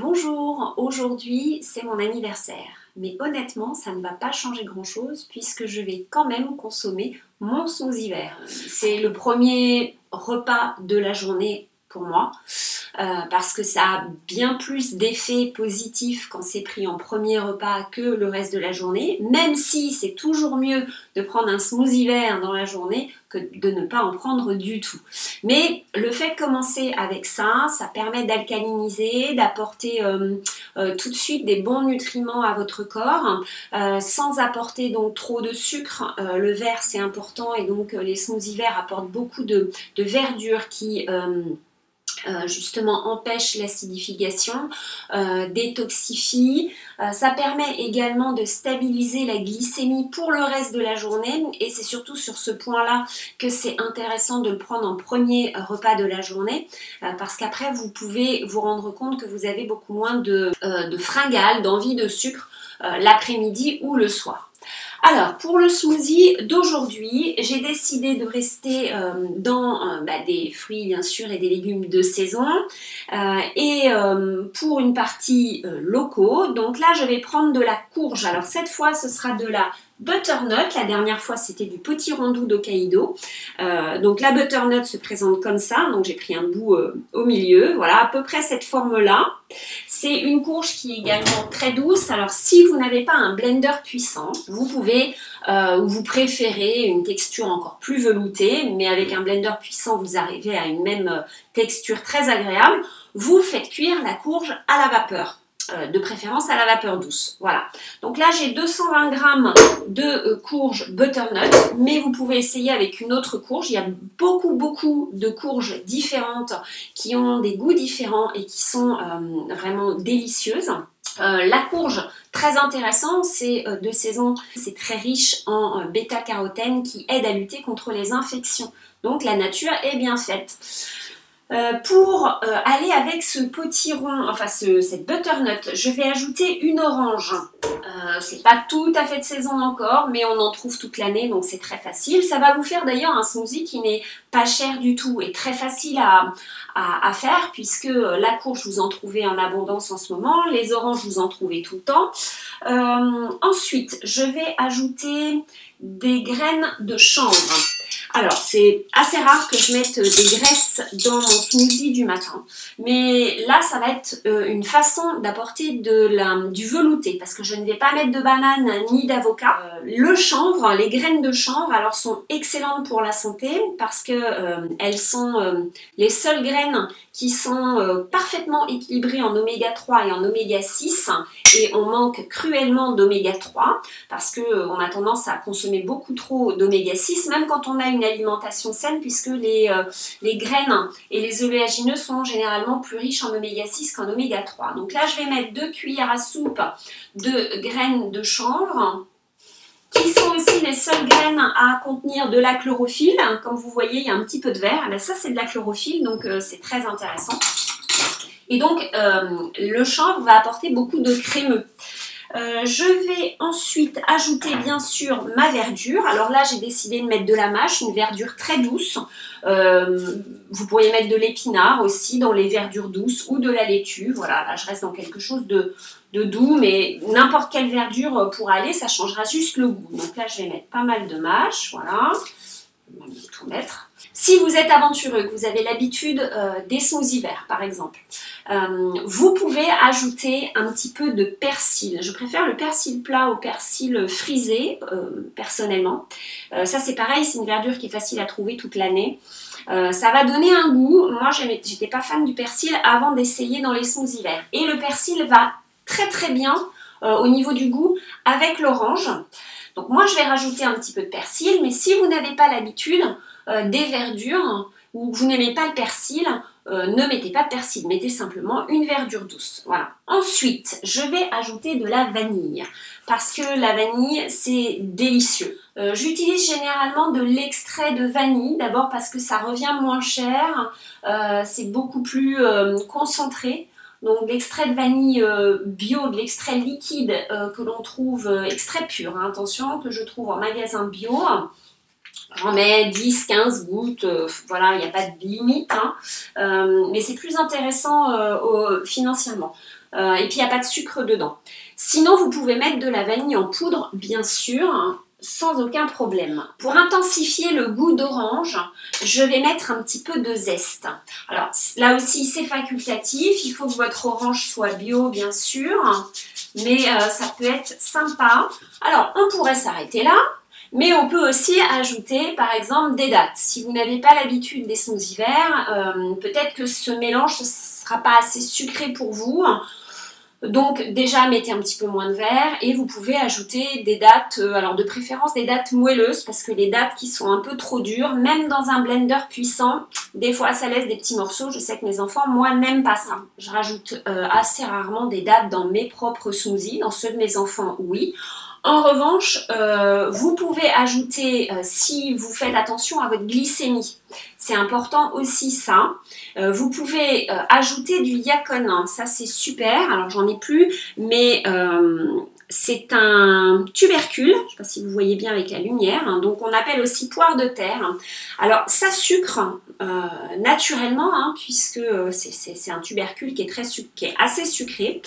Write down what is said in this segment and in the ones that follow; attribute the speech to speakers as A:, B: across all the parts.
A: Bonjour, aujourd'hui c'est mon anniversaire, mais honnêtement ça ne va pas changer grand chose puisque je vais quand même consommer mon smoothie vert. C'est le premier repas de la journée pour moi parce que ça a bien plus d'effets positifs quand c'est pris en premier repas que le reste de la journée, même si c'est toujours mieux de prendre un smoothie vert dans la journée que de ne pas en prendre du tout. Mais le fait de commencer avec ça, ça permet d'alcaliniser, d'apporter tout de suite des bons nutriments à votre corps, sans apporter donc trop de sucre. Le vert c'est important et donc les smoothies verts apportent beaucoup de verdure qui justement empêche l'acidification, détoxifie. Ça permet également de stabiliser la glycémie pour le reste de la journée et c'est surtout sur ce point-là que c'est intéressant de le prendre en premier repas de la journée parce qu'après vous pouvez vous rendre compte que vous avez beaucoup moins de fringales, d'envie de sucre l'après-midi ou le soir. Alors, pour le smoothie d'aujourd'hui, j'ai décidé de rester dans des fruits bien sûr et des légumes de saison pour une partie locaux. Donc là, je vais prendre de la courge. Alors cette fois, ce sera de la butternut. La dernière fois, c'était du potiron doux d'Hokkaido. Donc la butternut se présente comme ça. Donc j'ai pris un bout au milieu. Voilà, à peu près cette forme-là. C'est une courge qui est également très douce. Alors si vous n'avez pas un blender puissant, vous pouvez ou vous préférez une texture encore plus veloutée, mais avec un blender puissant, vous arrivez à une même texture très agréable. Vous faites cuire la courge à la vapeur. De préférence à la vapeur douce. Voilà. Donc là, j'ai 220 g de courge butternut, mais vous pouvez essayer avec une autre courge. Il y a beaucoup de courges différentes qui ont des goûts différents et qui sont vraiment délicieuses. La courge, très intéressant, c'est de saison, c'est très riche en bêta-carotène qui aide à lutter contre les infections. Donc la nature est bien faite. Pour aller avec ce potiron, enfin cette butternut, je vais ajouter une orange. C'est pas tout à fait de saison encore, mais on en trouve toute l'année, donc c'est très facile. Ça va vous faire d'ailleurs un smoothie qui n'est pas cher du tout et très facile à faire, puisque la courge, vous en trouvez en abondance en ce moment, les oranges, vous en trouvez tout le temps. Ensuite, je vais ajouter des graines de chanvre. Alors, c'est assez rare que je mette des graisses dans mon smoothie du matin. Mais là, ça va être une façon d'apporter du velouté parce que je ne vais pas mettre de banane ni d'avocat. Le chanvre, les graines de chanvre, alors sont excellentes pour la santé parce que elles sont les seules graines qui sont parfaitement équilibrées en oméga 3 et en oméga 6 et on manque cruellement d'oméga 3 parce qu'on a tendance à consommer beaucoup trop d'oméga 6 même quand on a une alimentation saine puisque les graines et les oléagineux sont généralement plus riches en oméga 6 qu'en oméga 3. Donc là je vais mettre 2 cuillères à soupe de graines de chanvre qui sont aussi les seules graines à contenir de la chlorophylle. Comme vous voyez, il y a un petit peu de vert. Et bien ça, c'est de la chlorophylle, donc c'est très intéressant. Et donc, le chanvre va apporter beaucoup de crémeux. Je vais ensuite ajouter bien sûr ma verdure. Alors là j'ai décidé de mettre de la mâche, une verdure très douce. Vous pourriez mettre de l'épinard aussi dans les verdures douces ou de la laitue. Voilà, là je reste dans quelque chose de doux, mais n'importe quelle verdure pourra aller, ça changera juste le goût. Donc là je vais mettre pas mal de mâche, voilà. Je vais tout mettre. Si vous êtes aventureux, que vous avez l'habitude des smoothies verts par exemple, vous pouvez ajouter un petit peu de persil. Je préfère le persil plat au persil frisé, personnellement. Ça c'est pareil, c'est une verdure qui est facile à trouver toute l'année. Ça va donner un goût. Moi j'étais pas fan du persil avant d'essayer dans les smoothies verts. Et le persil va très bien au niveau du goût avec l'orange. Donc moi je vais rajouter un petit peu de persil, mais si vous n'avez pas l'habitude des verdures ou que vous n'aimez pas le persil, ne mettez pas de persil, mettez simplement une verdure douce. Voilà. Ensuite, je vais ajouter de la vanille parce que la vanille c'est délicieux. J'utilise généralement de l'extrait de vanille, d'abord parce que ça revient moins cher, c'est beaucoup plus concentré. Donc l'extrait de vanille bio, de l'extrait liquide que l'on trouve, extrait pur, hein, attention, que je trouve en magasin bio. J'en mets 10-15 gouttes, voilà, il n'y a pas de limite, hein, mais c'est plus intéressant financièrement. et puis il n'y a pas de sucre dedans. Sinon, vous pouvez mettre de la vanille en poudre, bien sûr, hein, sans aucun problème. Pour intensifier le goût d'orange, je vais mettre un petit peu de zeste. Alors là aussi, c'est facultatif, il faut que votre orange soit bio, bien sûr, mais ça peut être sympa. Alors, on pourrait s'arrêter là. Mais on peut aussi ajouter par exemple des dattes. Si vous n'avez pas l'habitude des smoothies verts, peut-être que ce mélange ne sera pas assez sucré pour vous. Donc déjà mettez un petit peu moins de verre et vous pouvez ajouter des dattes, alors de préférence des dattes moelleuses parce que les dattes qui sont un peu trop dures, même dans un blender puissant, des fois ça laisse des petits morceaux. Je sais que mes enfants, moi, n'aiment pas ça. Je rajoute assez rarement des dattes dans mes propres smoothies, dans ceux de mes enfants, oui. En revanche, vous pouvez ajouter, si vous faites attention à votre glycémie, c'est important aussi ça, vous pouvez ajouter du yacon, hein. Ça c'est super, alors j'en ai plus, mais c'est un tubercule, je ne sais pas si vous voyez bien avec la lumière, hein, donc on appelle aussi poire de terre. Alors ça sucre naturellement, hein, puisque c'est un tubercule qui est assez sucré.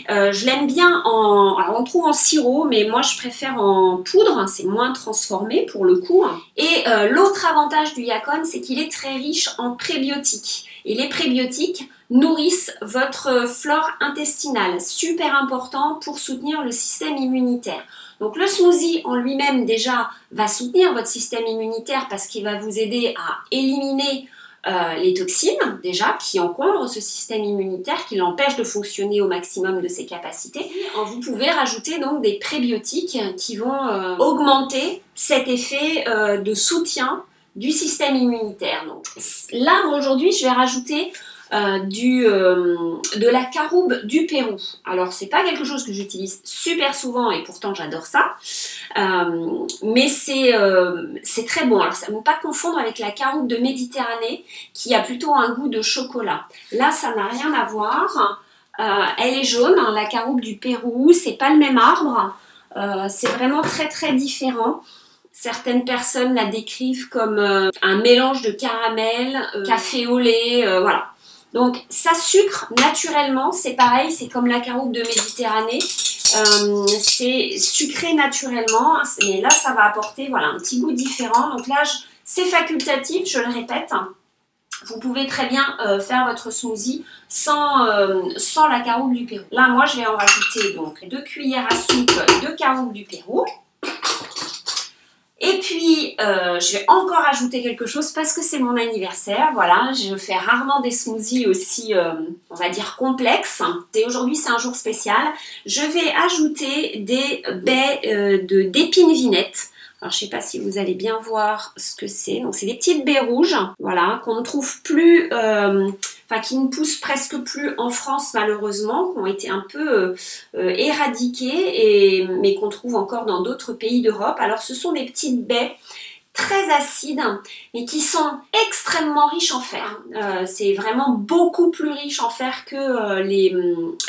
A: Je l'aime bien alors on trouve en sirop, mais moi je préfère en poudre, hein, c'est moins transformé pour le coup. Et l'autre avantage du yacon, c'est qu'il est très riche en prébiotiques. Et les prébiotiques nourrissent votre flore intestinale, super important pour soutenir le système immunitaire. Donc le smoothie en lui-même déjà va soutenir votre système immunitaire parce qu'il va vous aider à éliminer les toxines déjà qui encombrent ce système immunitaire, qui l'empêchent de fonctionner au maximum de ses capacités. Vous pouvez rajouter donc des prébiotiques qui vont augmenter cet effet de soutien du système immunitaire. Donc là, aujourd'hui, je vais rajouter de la caroube du Pérou. Alors, c'est pas quelque chose que j'utilise super souvent et pourtant j'adore ça. Mais c'est très bon. Alors, ça ne faut pas confondre avec la caroube de Méditerranée qui a plutôt un goût de chocolat. Là, ça n'a rien à voir. Elle est jaune, hein, la caroube du Pérou. C'est pas le même arbre. C'est vraiment très très différent. Certaines personnes la décrivent comme un mélange de caramel, café au lait, voilà. Donc ça sucre naturellement, c'est pareil, c'est comme la caroube de Méditerranée. C'est sucré naturellement, mais là ça va apporter voilà, un petit goût différent. Donc là c'est facultatif, je le répète. Vous pouvez très bien faire votre smoothie sans la caroube du Pérou. Là moi je vais en rajouter donc 2 cuillères à soupe de caroube du Pérou. Et puis, je vais encore ajouter quelque chose parce que c'est mon anniversaire. Voilà, je fais rarement des smoothies aussi, on va dire, complexes. Et aujourd'hui, c'est un jour spécial. Je vais ajouter des baies d'épines vinettes. Alors, je ne sais pas si vous allez bien voir ce que c'est. Donc, c'est des petites baies rouges, voilà, qu'on ne trouve plus... qui ne poussent presque plus en France malheureusement, qui ont été un peu éradiquées, mais qu'on trouve encore dans d'autres pays d'Europe. Alors ce sont des petites baies très acides, mais qui sont extrêmement riches en fer. C'est vraiment beaucoup plus riche en fer que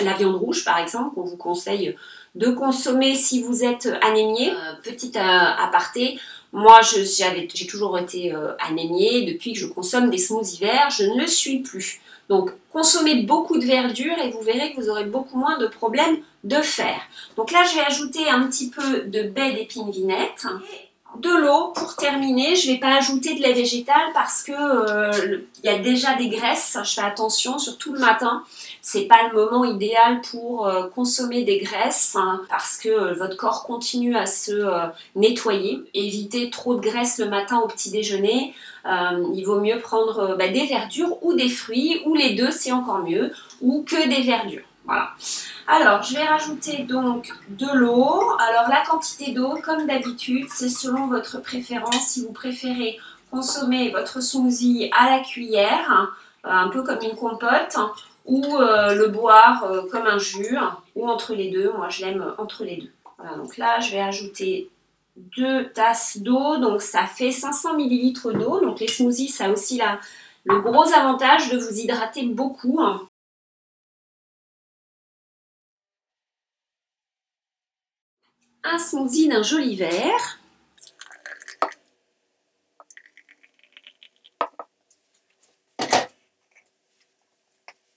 A: la viande rouge par exemple, qu'on vous conseille de consommer si vous êtes anémié. Petit aparté, moi, j'ai toujours été anémiée. Depuis que je consomme des smoothies verts, je ne le suis plus. Donc, consommez beaucoup de verdure et vous verrez que vous aurez beaucoup moins de problèmes de fer. Donc là, je vais ajouter un petit peu de baies d'épines vinettes. De l'eau pour terminer. Je ne vais pas ajouter de lait végétal parce que y a déjà des graisses. Je fais attention, surtout le matin. C'est pas le moment idéal pour consommer des graisses hein, parce que votre corps continue à se nettoyer. Évitez trop de graisse le matin au petit déjeuner. Il vaut mieux prendre des verdures ou des fruits ou les deux, c'est encore mieux, ou que des verdures. Voilà. Alors, je vais rajouter donc de l'eau. Alors, la quantité d'eau, comme d'habitude, c'est selon votre préférence. Si vous préférez consommer votre smoothie à la cuillère, hein, un peu comme une compote, ou le boire comme un jus, ou entre les deux. Moi, je l'aime entre les deux. Voilà, donc là, je vais ajouter 2 tasses d'eau. Donc, ça fait 500 ml d'eau. Donc, les smoothies, ça a aussi le gros avantage de vous hydrater beaucoup, hein. Un smoothie d'un joli verre.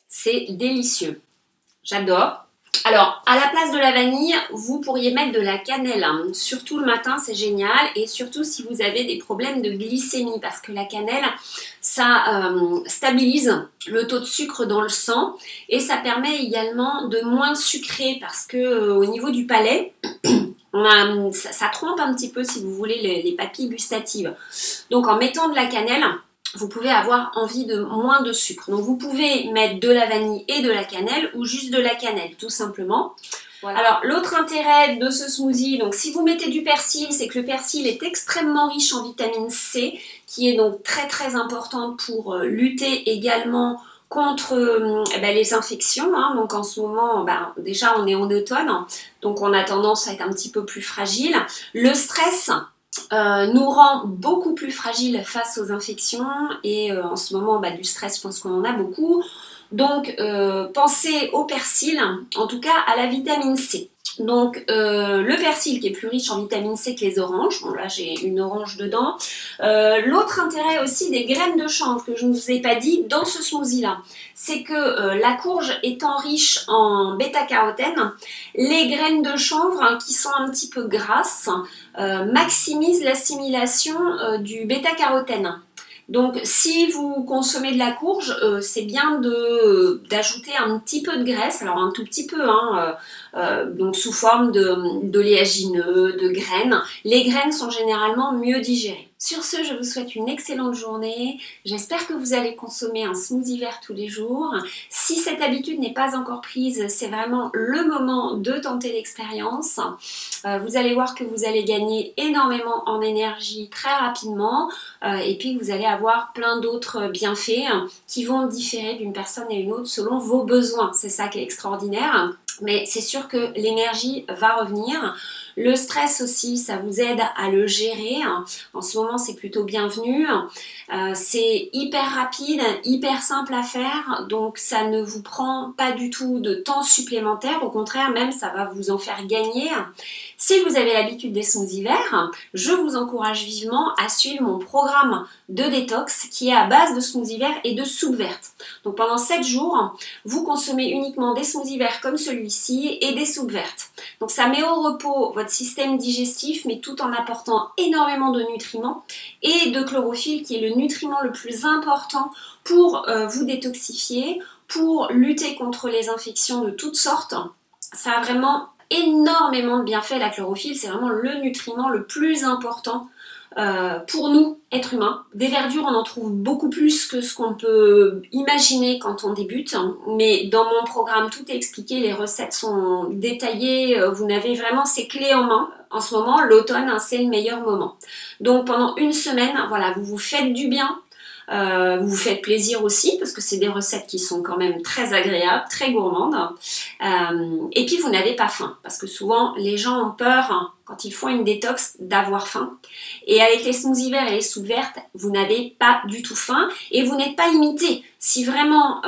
A: C'est délicieux. j'adore. Alors, à la place de la vanille, vous pourriez mettre de la cannelle, hein. Surtout le matin, c'est génial. Et surtout si vous avez des problèmes de glycémie, parce que la cannelle, ça stabilise le taux de sucre dans le sang. Et ça permet également de moins sucrer, parce que au niveau du palais, ça trompe un petit peu, si vous voulez, les papilles gustatives. Donc, en mettant de la cannelle, vous pouvez avoir envie de moins de sucre. Donc vous pouvez mettre de la vanille et de la cannelle ou juste de la cannelle, tout simplement. Voilà. Alors l'autre intérêt de ce smoothie, donc si vous mettez du persil, c'est que le persil est extrêmement riche en vitamine C, qui est donc très importante pour lutter également contre les infections, hein. Donc en ce moment, déjà on est en automne, donc on a tendance à être un petit peu plus fragile. Le stress nous rend beaucoup plus fragiles face aux infections et en ce moment du stress, je pense qu'on en a beaucoup. Donc pensez au persil, en tout cas à la vitamine C. Donc le persil qui est plus riche en vitamine C que les oranges, bon là j'ai une orange dedans. L'autre intérêt aussi des graines de chanvre que je ne vous ai pas dit dans ce smoothie là, c'est que la courge étant riche en bêta-carotène, les graines de chanvre qui sont un petit peu grasses maximisent l'assimilation du bêta-carotène. Donc si vous consommez de la courge, c'est bien d'ajouter un petit peu de graisse, alors un tout petit peu, hein, donc sous forme d'oléagineux, de graines. Les graines sont généralement mieux digérées. Sur ce, je vous souhaite une excellente journée. J'espère que vous allez consommer un smoothie vert tous les jours. Si cette habitude n'est pas encore prise, c'est vraiment le moment de tenter l'expérience. Vous allez voir que vous allez gagner énormément en énergie très rapidement et puis vous allez avoir plein d'autres bienfaits qui vont différer d'une personne à une autre selon vos besoins. C'est ça qui est extraordinaire. Mais c'est sûr que l'énergie va revenir. Le stress aussi, ça vous aide à le gérer. En ce moment, c'est plutôt bienvenu. C'est hyper rapide, hyper simple à faire. Donc, ça ne vous prend pas du tout de temps supplémentaire. Au contraire, même, ça va vous en faire gagner. Si vous avez l'habitude des smoothies verts, je vous encourage vivement à suivre mon programme de détox qui est à base de smoothies verts et de soupe verte. Donc, pendant 7 jours, vous consommez uniquement des smoothies verts comme celui-ci et des soupes vertes. Donc, ça met au repos votre système digestif, mais tout en apportant énormément de nutriments et de chlorophylle, qui est le nutriment le plus important pour vous détoxifier, pour lutter contre les infections de toutes sortes. Ça a vraiment énormément de bienfaits, la chlorophylle, c'est vraiment le nutriment le plus important pour nous, êtres humains. Des verdures, on en trouve beaucoup plus que ce qu'on peut imaginer quand on débute, mais dans mon programme, tout est expliqué, les recettes sont détaillées, vous n'avez vraiment ces clés en main. En ce moment, l'automne, c'est le meilleur moment. Donc pendant une semaine, voilà, vous vous faites du bien. Vous vous faites plaisir aussi parce que c'est des recettes qui sont quand même très agréables, très gourmandes, et puis vous n'avez pas faim parce que souvent les gens ont peur quand ils font une détox d'avoir faim, et avec les smoothies verts et les soupes vertes vous n'avez pas du tout faim et vous n'êtes pas limité. Si vraiment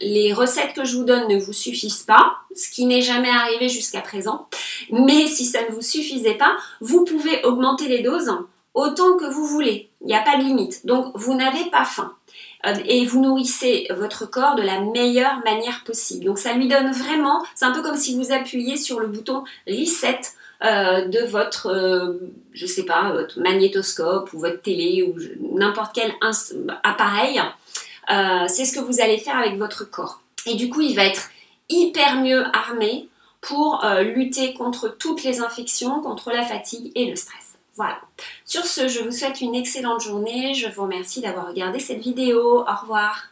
A: les recettes que je vous donne ne vous suffisent pas, ce qui n'est jamais arrivé jusqu'à présent, mais si ça ne vous suffisait pas, vous pouvez augmenter les doses autant que vous voulez, il n'y a pas de limite. Donc vous n'avez pas faim et vous nourrissez votre corps de la meilleure manière possible. Donc ça lui donne vraiment, c'est un peu comme si vous appuyiez sur le bouton reset de votre, je sais pas, votre magnétoscope ou votre télé ou n'importe quel appareil. C'est ce que vous allez faire avec votre corps. Et du coup, il va être hyper mieux armé pour lutter contre toutes les infections, contre la fatigue et le stress. Voilà. Sur ce, je vous souhaite une excellente journée. Je vous remercie d'avoir regardé cette vidéo. Au revoir.